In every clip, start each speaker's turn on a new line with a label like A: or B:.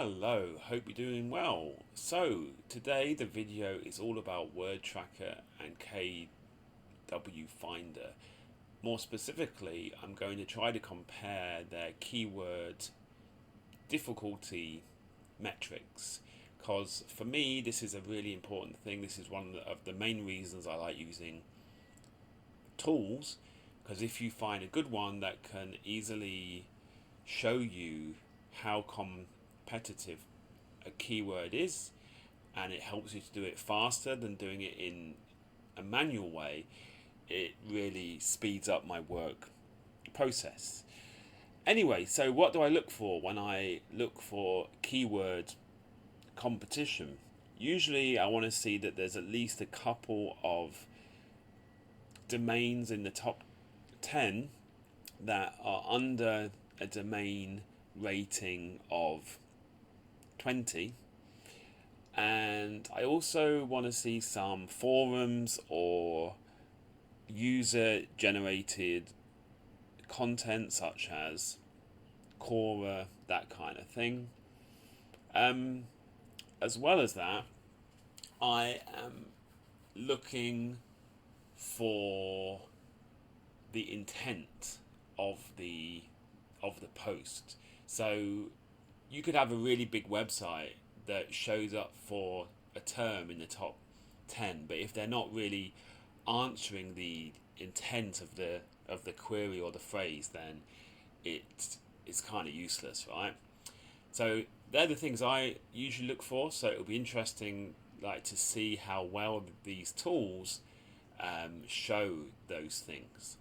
A: Hello, hope you're doing well. So, today the video is all about Wordtracker and KWFinder. More specifically, I'm going to try to compare their keyword difficulty metrics because for me this is a really important thing. This is one of the main reasons I like using tools, because if you find a good one that can easily show you how competitive a keyword is, and it helps you to do it faster than doing it in a manual way, it really speeds up my work process. Anyway, so what do I look for when I look for keyword competition? Usually I want to see that there's at least a couple of domains in the top 10 that are under a domain rating of 20, and I also want to see some forums or user generated content such as Quora, that kind of thing. As well as that, I am looking for the intent of the post. So you could have a really big website that shows up for a term in the top 10, but if they're not really answering the intent of the query or the phrase, then it's kind of useless, right? So they're the things I usually look for. So it'll be interesting, like, to see how well these tools show those things.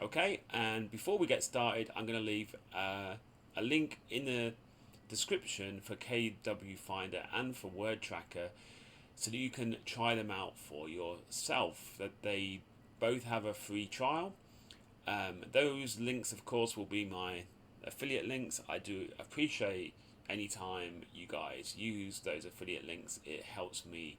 A: Okay, and before we get started, I'm going to leave a link in the description for KWFinder and for Wordtracker, so that you can try them out for yourself. That they both have a free trial. Those links, of course, will be my affiliate links. I do appreciate anytime you guys use those affiliate links. It helps me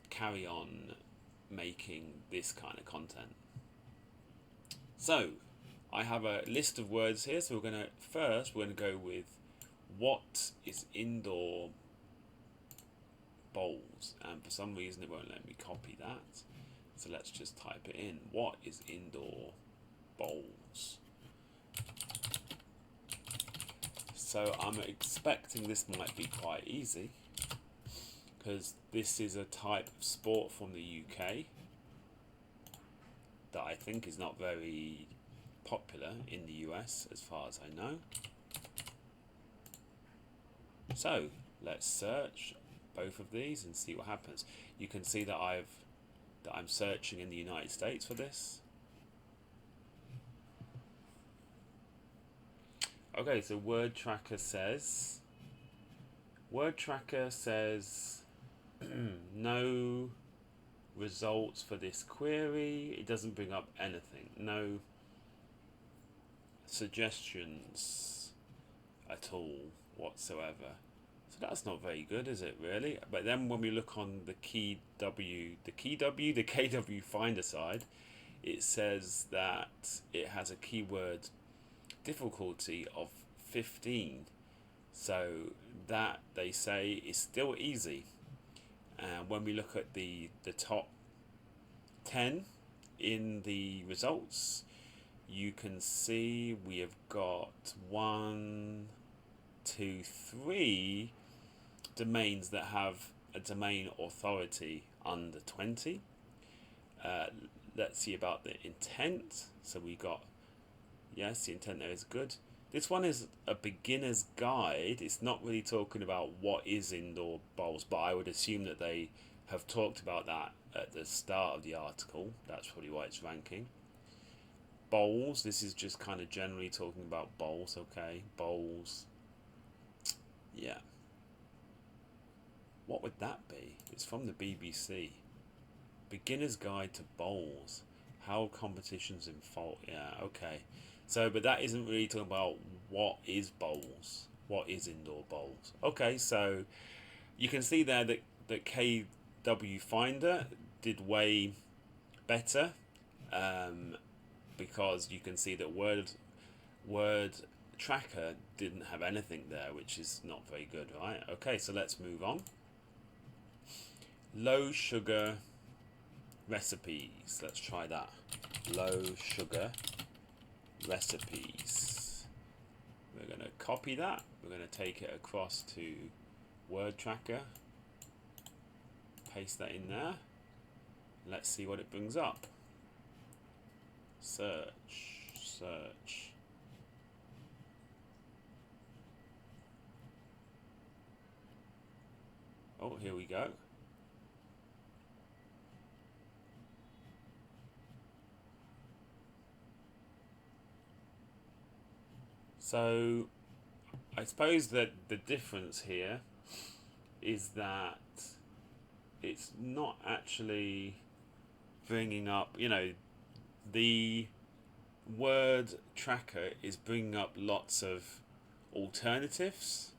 A: carry on making this kind of content. So I have a list of words here. So we're going to go with what is indoor bowls, and for some reason it won't let me copy that. So let's just type it in. What is indoor bowls? So I'm expecting this might be quite easy, because this is a type of sport from the UK that I think is not very popular in the US as far as I know. So let's search both of these and see what happens. You can see that I'm searching in the United States for this. Okay, so Wordtracker says no results for this query. It doesn't bring up anything. No suggestions at all whatsoever. So that's not very good, is it, really? But then when we look on the KWFinder side, it says that it has a keyword difficulty of 15. So that, they say, is still easy. And when we look at the top 10 in the results, you can see we have got 1, 2, 3 domains that have a domain authority under 20. Let's see about the intent. So we got, yes, the intent there is good. This one is a beginner's guide. It's not really talking about what is indoor bowls, but I would assume that they have talked about that at the start of the article. That's probably why it's ranking. Bowls, this is just kind of generally talking about bowls. Okay, bowls. Yeah. What would that be? It's from the BBC. Beginner's Guide to Bowls. How competitions in fault. Yeah, okay. So, but that isn't really talking about what is bowls. What is indoor bowls? Okay, so you can see there that KWFinder did way better, because you can see that tracker didn't have anything there, which is not very good, right? Okay, so let's move on. Low sugar recipes. Let's try that. Low sugar recipes. We're going to copy that. We're going to take it across to Wordtracker. Paste that in there. Let's see what it brings up. Search. Oh, here we go. So I suppose that the difference here is that it's not actually bringing up, the word tracker is bringing up lots of alternatives.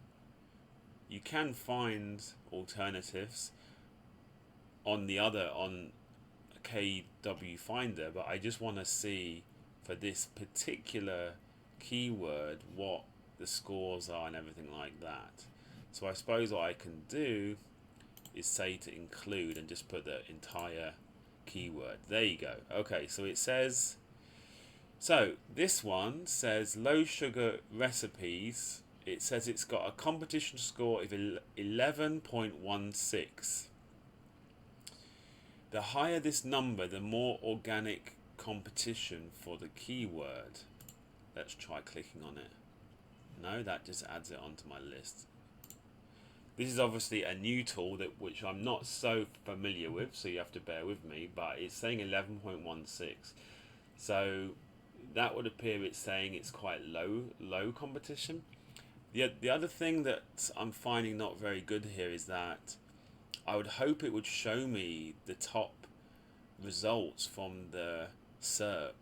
A: You can find alternatives on KWFinder, but I just want to see for this particular keyword what the scores are and everything like that. So I suppose what I can do is say to include and just put the entire keyword. There you go. Okay, so it says, so this one says low sugar recipes. It says it's got a competition score of 11.16. The higher this number, the more organic competition for the keyword. Let's try clicking on it. No, that just adds it onto my list. This is obviously a new tool which I'm not so familiar with, so you have to bear with me, but it's saying 11.16. So that would appear it's saying it's quite low competition. The other thing that I'm finding not very good here is that I would hope it would show me the top results from the SERP,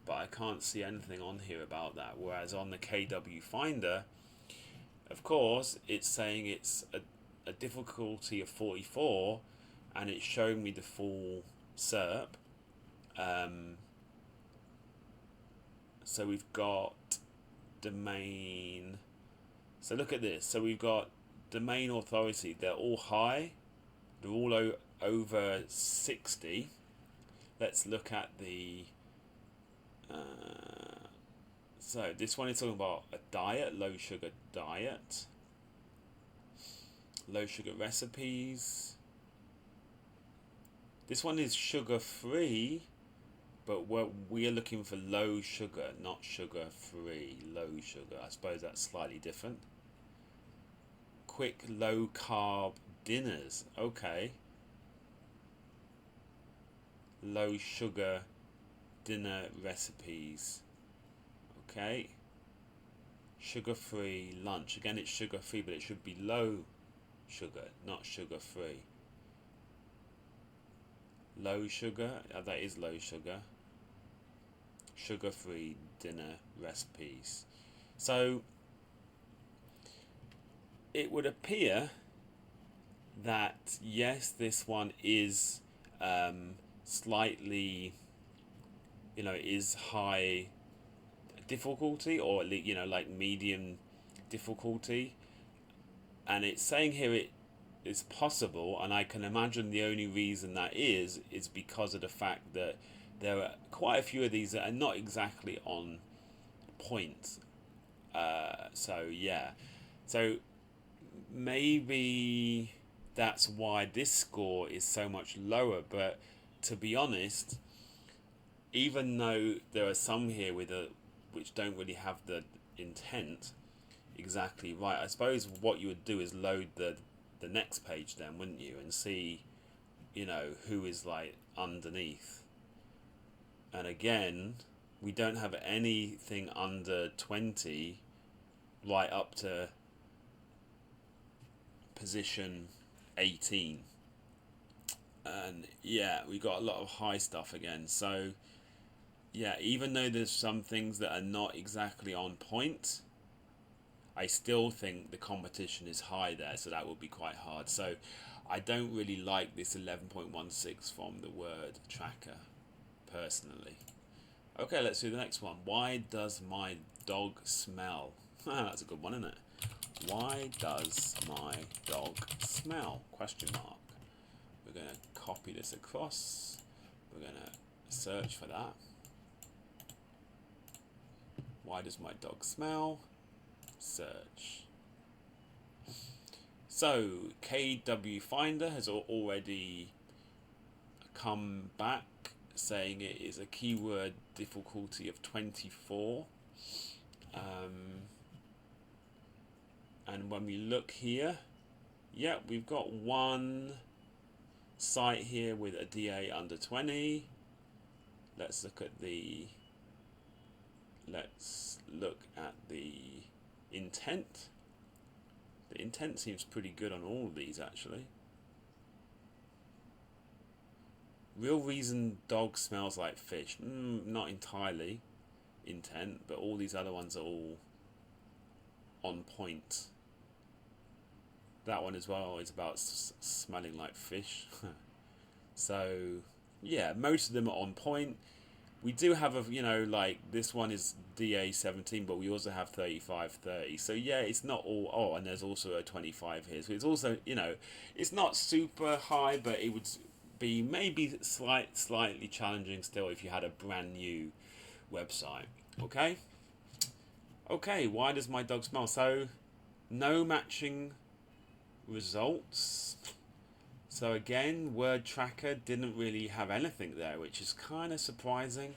A: but I can't see anything on here about that. Whereas on the KWFinder, of course, it's saying it's a difficulty of 44, and it's showing me the full SERP. So we've got domain. So look at this. So we've got domain authority. They're all high. They're all over 60. Let's look at the. So this one is talking about a diet, low sugar diet, low sugar recipes. This one is sugar free, but we're looking for low sugar, not sugar free, low sugar. I suppose that's slightly different. Quick low carb dinners, okay. Low sugar dinner recipes. Okay. Sugar-free lunch. Again, it's sugar-free, but it should be low sugar, not sugar-free. Low sugar. That is low sugar. Sugar-free dinner recipes. So it would appear that yes, this one is slightly, is high difficulty, or like medium difficulty, and it's saying here it is possible, and I can imagine the only reason that is because of the fact that there are quite a few of these that are not exactly on point. So maybe that's why this score is so much lower, but to be honest, even though there are some here which don't really have the intent exactly right, I suppose what you would do is load the next page then, wouldn't you, and see who is like underneath. And again, we don't have anything under 20 right up to position 18, and we got a lot of high stuff again. So even though there's some things that are not exactly on point, I still think the competition is high there, so that would be quite hard. So I don't really like this 11.16 from the Wordtracker personally. Okay, let's do the next one. Why does my dog smell? That's a good one, isn't it? Why does my dog smell? Question mark. We're going to copy this across. We're going to search for that. Why does my dog smell? Search. So KWFinder has already come back saying it is a keyword difficulty of 24. And when we look here, yeah, we've got one site here with a DA under 20. Let's look at the intent. The intent seems pretty good on all of these, actually. Real reason dog smells like fish. Not entirely intent, but all these other ones are all on point. That one as well is about smelling like fish. So yeah, most of them are on point. We do have a, like this one is DA 17, but we also have 35, 30. So yeah, it's not all. Oh, and there's also a 25 here. So it's also, it's not super high, but it would be maybe slightly challenging still if you had a brand new website. Okay, why does my dog smell? So no matching results. So again, Wordtracker didn't really have anything there, which is kind of surprising.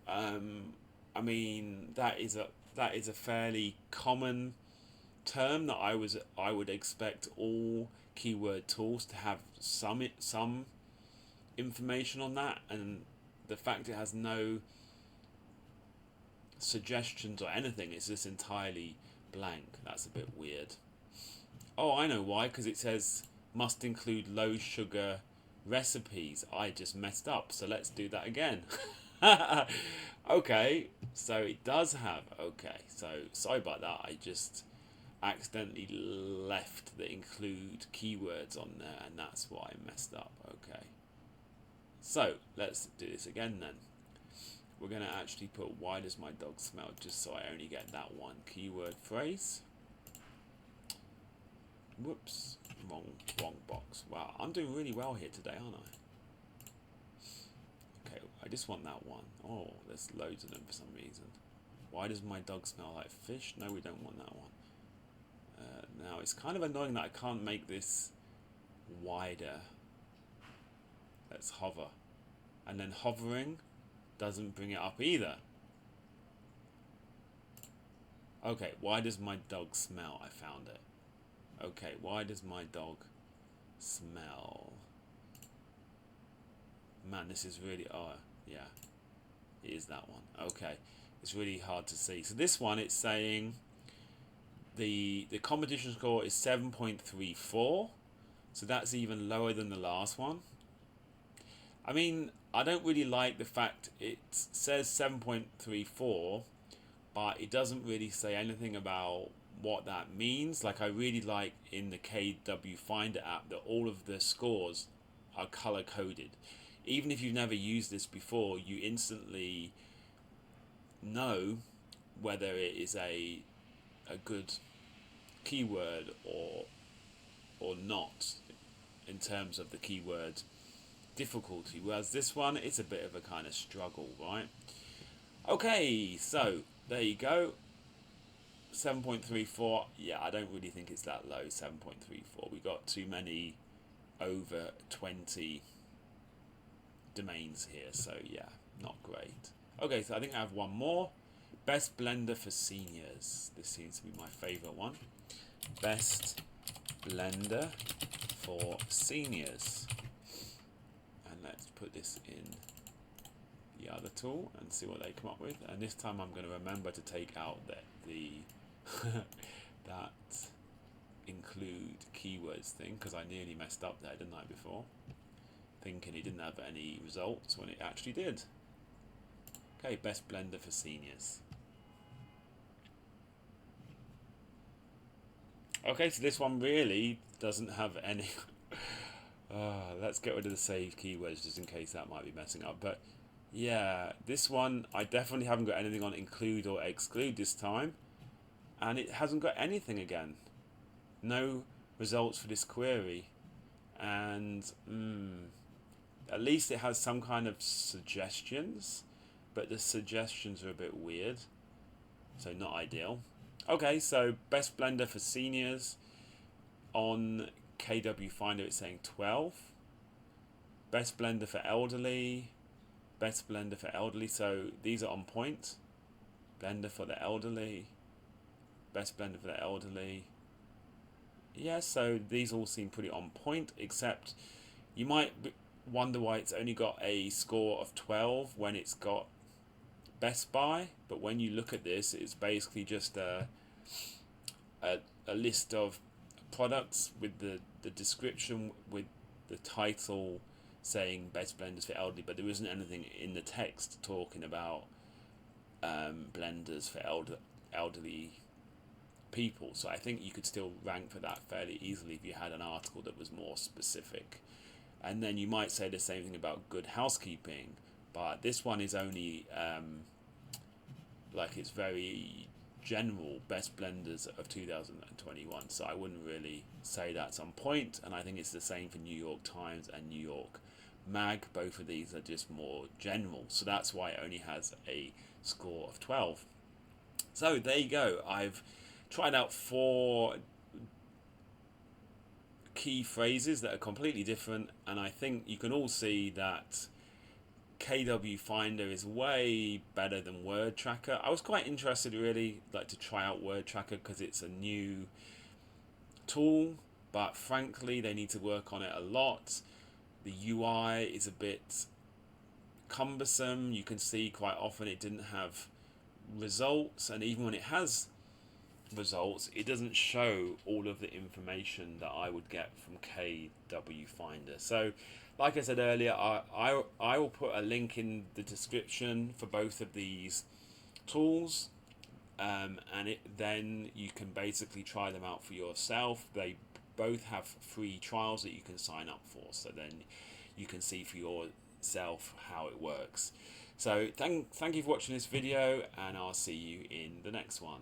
A: I mean, that is a fairly common term that I would expect all keyword tools to have some information on that, and the fact it has no suggestions or anything, it's just entirely blank. That's a bit weird. Oh, I know why, because it says must include low sugar recipes. I just messed up, so let's do that again. Okay, so it does have, so sorry about that, I just accidentally left the include keywords on there, and that's why I messed up. Okay, so let's do this again then. We're going to actually put why does my dog smell, just so I only get that one keyword phrase. Whoops, wrong box. Wow, I'm doing really well here today, aren't I? Okay, I just want that one. Oh, there's loads of them for some reason. Why does my dog smell like fish? No, we don't want that one. Now, it's kind of annoying that I can't make this wider. Let's hover. And then hovering doesn't bring it up either. Okay, why does my dog smell? I found it. Okay, why does my dog smell? Man, this is really, oh, yeah, it is that one. Okay, it's really hard to see. So this one, it's saying the competition score is 7.34. So that's even lower than the last one. I mean, I don't really like the fact it says 7.34, but it doesn't really say anything about what that means. Like, I really like in the KWFinder app that all of the scores are color coded. Even if you've never used this before, you instantly know whether it is a good keyword or not in terms of the keyword difficulty, whereas this one, it's a bit of a kind of struggle, right? Okay, so there you go. 7.34. Yeah, I don't really think it's that low. 7.34. We got too many over 20 domains here, so yeah, not great. Okay, so I think I have one more. Best blender for seniors. This seems to be my favorite one. Best blender for seniors. And let's put this in the other tool and see what they come up with. And this time I'm going to remember to take out the that include keywords thing, because I nearly messed up there, didn't I, before? Thinking it didn't have any results when it actually did. Okay, best blender for seniors. Okay, so this one really doesn't have any. Let's get rid of the save keywords just in case that might be messing up. But Yeah, this one I definitely haven't got anything on include or exclude this time, and it hasn't got anything again. No results for this query, and at least it has some kind of suggestions, but the suggestions are a bit weird, so not ideal. Okay, so best blender for seniors on KWFinder it's saying 12. Best blender for elderly, best blender for elderly, so these are on point. Blender for the elderly, best blender for the elderly. Yeah, so these all seem pretty on point, except you might wonder why it's only got a score of 12 when it's got Best Buy, but when you look at this, it's basically just a list of products with the description with the title saying best blenders for elderly, but there isn't anything in the text talking about blenders for elderly people. So I think you could still rank for that fairly easily if you had an article that was more specific. And then you might say the same thing about good housekeeping, but this one is only like it's very general best blenders of 2021, so I wouldn't really say that's on point. And I think it's the same for New York Times and New York Mag. Both of these are just more general, so that's why it only has a score of 12. So there you go. I've tried out 4 key phrases that are completely different, and I think you can all see that KWFinder is way better than Wordtracker. I was quite interested, really, like to try out Wordtracker because it's a new tool, but frankly, they need to work on it a lot. The UI is a bit cumbersome. You can see quite often it didn't have results, and even when it has results, it doesn't show all of the information that I would get from KWFinder. So like I said earlier, I will put a link in the description for both of these tools, and then you can basically try them out for yourself. They both have free trials that you can sign up for, so then you can see for yourself how it works. So thank you for watching this video, and I'll see you in the next one.